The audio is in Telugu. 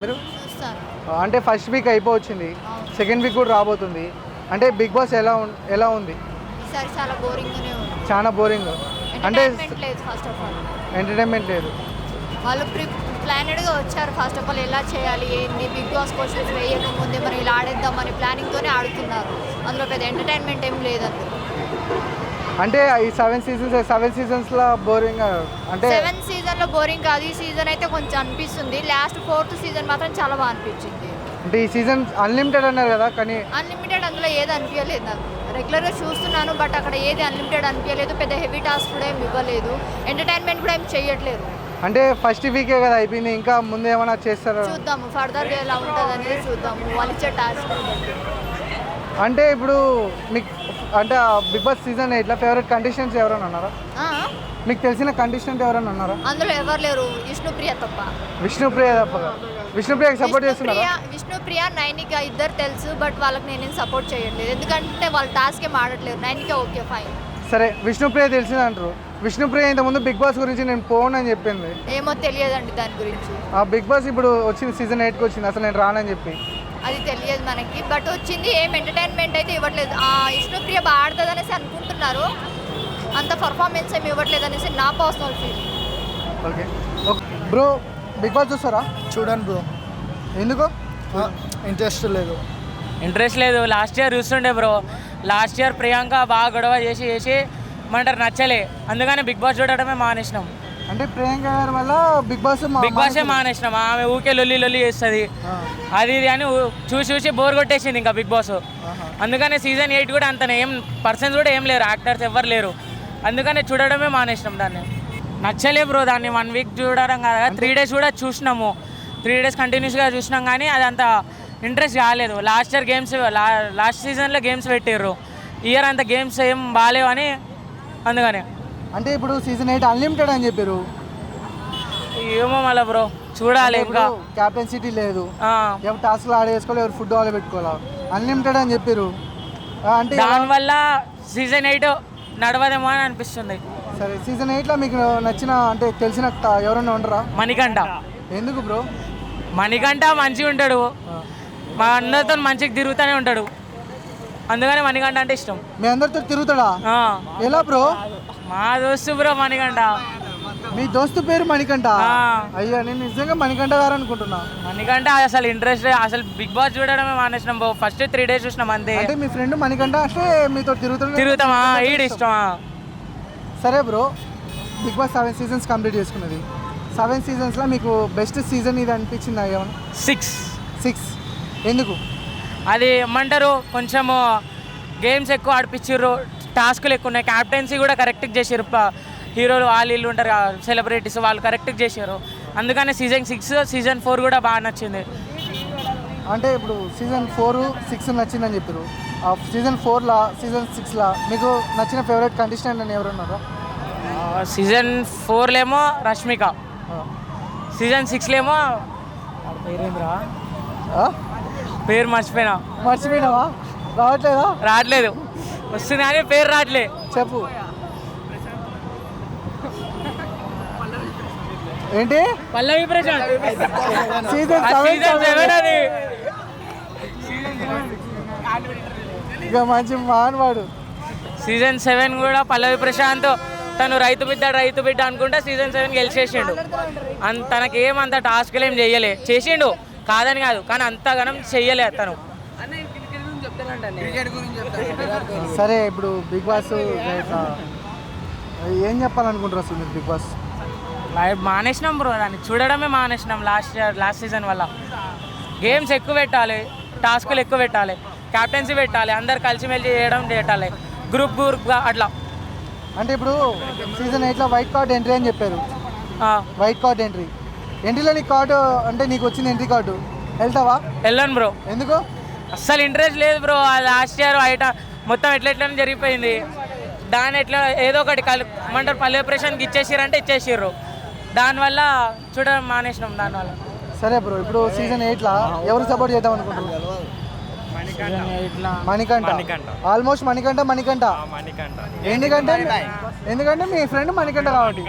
మీరు చూస్తాను. అంటే ఫస్ట్ వీక్ అయిపోవచ్చింది, సెకండ్ వీక్ కూడా రాబోతుంది. అంటే బిగ్ బాస్ ఎలా ఉంది? ఈసారి చాలా బోరింగ్గానే ఉంది. చాలా బోరింగ్. అంటే ఎంటర్టైన్మెంట్ లేదు. ఫస్ట్ ఆఫ్ ఆల్ ఎంటర్టైన్మెంట్ లేదు. వాళ్ళు ప్లానెడ్గా వచ్చారు. ఫస్ట్ ఆఫ్ ఆల్ ఎలా చేయాలి ఏంది బిగ్ బాస్ క్వశ్చన్స్ వేయకముందే మనం ఇలా ఆడేద్దామని ప్లానింగ్తోనే ఆడుతున్నారు. అందులో పెద్ద ఎంటర్టైన్మెంట్ ఏం లేదు అందులో. అంటే ఈ సెవెన్ సీజన్స్లో బోరింగ్. అంటే 7th సీజన్లో బోరింగ్ కాదు. ఈ సీజన్ అయితే కొంచెం అనిపిస్తుంది. లాస్ట్ 4th సీజన్ మాత్రం చాలా బాగా అనిపించింది. అంటే ఈ సీజన్ అన్లిమిటెడ్ అన్నారు కదా, కానీ అన్లిమిటెడ్ అందులో ఏది అనిపించలేదు నాకు. రెగ్యులర్గా చూస్తున్నాను బట్ అక్కడ ఏది అన్లిమిటెడ్ అనిపించలేదు. పెద్ద హెవీ టాస్క్ కూడా ఏమి ఇవ్వలేదు. ఎంటర్టైన్మెంట్ కూడా ఏం చేయట్లేదు. అంటే ఫస్ట్ వీకే కదా అయిపోయింది, ఇంకా ముందు ఏమైనా చేస్తారా? చూద్దాము ఫర్దర్గా ఎలా ఉంటుంది అనేది చూద్దాము వాళ్ళు ఇచ్చే టాస్క్. అంటే ఇప్పుడు మీకు అంటే బిగ్ బాస్ సీజన్ 8లో ఫేవరెట్ కంటెస్టెంట్స్ ఎవరైనా ఉన్నారా? మీకు తెలిసిన కంటెస్టెంట్ ఎవరైనా ఉన్నారా? అందులో ఎవరు లేరు, విష్ణుప్రియ తప్ప. విష్ణుప్రియ తప్ప. విష్ణుప్రియకి సపోర్ట్ చేస్తున్నారా? విష్ణుప్రియ నైనిక ఇద్దరు తెలుసు బట్ వాళ్ళకి నేనేం సపోర్ట్ చేయట్లేదు. ఎందుకంటే వాళ్ళ టాస్క్ ఏం ఆడట్లేదు. Nainika okay fine. సరే, విష్ణుప్రియ తెలిసింది అంటారు. విష్ణుప్రియ ఇంతకుముందు బిగ్ బాస్ గురించి నేను పోను అని చెప్పింది. ఏమో తెలియదండి దాని గురించి. ఆ బిగ్ బాస్ ఇప్పుడు వచ్చింది, సీజన్ 8కి వచ్చింది, అసలు నేను రానని చెప్పి. అది తెలియదు మనకి బట్ వచ్చింది. ఏం ఎంటర్టైన్మెంట్ అయితే ఇవ్వట్లేదు. విష్ణుప్రియ బాగా ఆడుతుంది అనేసి అనుకుంటున్నారు. అంత పర్ఫార్మెన్స్ ఏమి ఇవ్వట్లేదు అనేసి నా personal feel. Okay bro, Bigg Boss చూస్తారా? చూడండి బ్రో. ఎందుకు? ఇంట్రెస్ట్ లేదు. లాస్ట్ ఇయర్ చూస్తుండే బ్రో. లాస్ట్ ఇయర్ ప్రియాంక బాగా గొడవ చేసి మనకు నచ్చలే, అందుకని బిగ్ బాస్ చూడటమే మానేసినాం. అంటే ప్రియాంక గారి వల్ల బిగ్ బాసే మానేసినాం. ఆమె ఊకే లొల్లి చేస్తుంది అది ఇది అని చూసి బోర్ కొట్టేసింది ఇంకా బిగ్ బాస్. అందుకనే సీజన్ 8 కూడా అంత ఏం పర్సన్స్ కూడా ఏం లేరు, యాక్టర్స్ ఎవ్వరు లేరు. అందుకనే చూడడమే మానేసినాం. దాన్ని నచ్చలే బ్రో. దాన్ని 1 వీక్ చూడడం కాదు, 3 days కూడా చూసినాము. 3 days కంటిన్యూస్గా చూసినాం కానీ అది అంత ఇంట్రెస్ట్ కాలేదు. లాస్ట్ సీజన్లో గేమ్స్ పెట్టారు. ఇయర్ అంత గేమ్స్ ఏం బాగాలేవు అని అందుకనే. అంటే ఇప్పుడు సీజన్ 8 అన్లిమిటెడ్ అని చెప్పారు. ఏమో మళ్ళీ బ్రో చూడాలి. ఇంకా క్యాప్టెన్సిటీ లేదు, ఎవరు టాస్క్లు ఆడేసుకోవాలి, ఎవరు ఫుడ్ వాళ్ళు పెట్టుకోవాలి. అన్లిమిటెడ్ అని చెప్పారు. అంటే దానివల్ల సీజన్ 8 నడవదేమో అని అనిపిస్తుంది. సరే, సీజన్ 8లో మీకు నచ్చిన అంటే తెలిసిన ఎవరైనా ఉండరా? మణికంఠ. ఎందుకు బ్రో? మణికంఠ మంచిగా ఉంటాడు, మా అందరితో మంచిగా తిరుగుతూనే ఉంటాడు. అందుకని మణికంఠ అంటే ఇష్టం. మీ అందరితో తిరుగుతాడా? ఎలా బ్రో? మా దోస్తు బ్రో మణికంఠ. మీ దోస్తు పేరు మణికంఠ? అయ్యా, నేను నిజంగా మణికంఠ గారు అనుకుంటున్నా. మణికంఠ అసలు ఇంట్రెస్ట్, అసలు బిగ్ బాస్ చూడడమే మానేసినాం బ్రో. ఫస్ట్ 3 days చూసినాం అంతే. అంటే మీ ఫ్రెండ్ మణికంఠ అంటే మీతో తిరుగుతామా? ఈడు ఇష్టమా? సరే bro, Bigg Boss 7 seasons complete చేసుకున్నది. 7 seasonsలో మీకు బెస్ట్ సీజన్ ఇది అనిపించిందా ఏమన్నా? 6 ఎందుకు? అది ఏమంటారు, కొంచెము గేమ్స్ ఎక్కువ ఆడిపించారు, టాస్కులు ఎక్కువ ఉన్నాయి, క్యాప్టెన్సీ కూడా కరెక్ట్గా చేసారు. హీరోలు వాళ్ళు ఉంటారు సెలబ్రిటీస్, వాళ్ళు కరెక్ట్గా చేశారు. అందుకని సీజన్ 6 సీజన్ 4 కూడా బాగా నచ్చింది. అంటే ఇప్పుడు సీజన్ 4, 6 నచ్చిందని చెప్పారు. సీజన్ 4లా సీజన్ 6లా మీకు నచ్చిన ఫేవరెట్ కంటెస్టెంట్ అని ఎవరున్నారా? సీజన్ 4లో రష్మిక, సీజన్ 6లో పేరేంద్రా, పేరు మర్చిపోయినావా? రావట్లేదు, వస్తుంది కానీ పేరు రావట్లే. చెప్పు. ఏంటి? పల్లవి ప్రశాంత్. సీజన్ 7 అది ఇక మంచి మానవాడు. సీజన్ 7 కూడా పల్లవి ప్రశాంత్. తను రైతు బిడ్డ అనుకుంటే సీజన్ 7 గెలిచేసిండు. తనకేమంత టాస్క్లు ఏం చేసిండు కాదని కాదు, కానీ అంతగానం చెయ్యలే తను. సరే, ఇప్పుడు బిగ్ బాస్ ఏం చెప్పాలనుకుంటారు అసలు మీరు? బిగ్ బాస్ మానేసినాం బ్రో, దాన్ని చూడడమే మానేసినాం. లాస్ట్ సీజన్ వల్ల గేమ్స్ ఎక్కువ పెట్టాలి, టాస్కులు ఎక్కువ పెట్టాలి, క్యాప్టెన్సీ పెట్టాలి, అందరు కలిసిమెలిసి చేయడం పెట్టాలి, గ్రూప్గా అట్లా. అంటే ఇప్పుడు సీజన్ 8లో వైట్ కార్డ్ ఎంట్రీ అని చెప్పారు. వైట్ కార్డ్ ఎంట్రీలో నీకు కార్డు అంటే నీకు వచ్చింది ఎంట్రీ కార్డు, వెళ్తావా? వెళ్ళను బ్రో. ఎందుకు? అస్సలు ఇంట్రెస్ట్ లేదు బ్రో. లాస్ట్ ఇయర్ మొత్తం ఎట్లా జరిగిపోయింది. దాని ఎట్లా ఏదో ఒకటి ఏమంటారు, పల్లె ప్రశాంత్కి ఇచ్చేసిర్రు. దానివల్ల చూడడం మానేసినాం దానివల్ల. సరే బ్రో, ఇప్పుడు సీజన్ 8లో ఎవరు సపోర్ట్ చేద్దాం అనుకుంటున్నారు? మణికంఠ. ఆల్మోస్ట్ మణికంఠ. ఎందుకంటే మీ ఫ్రెండ్ మణికంఠ కాబట్టి.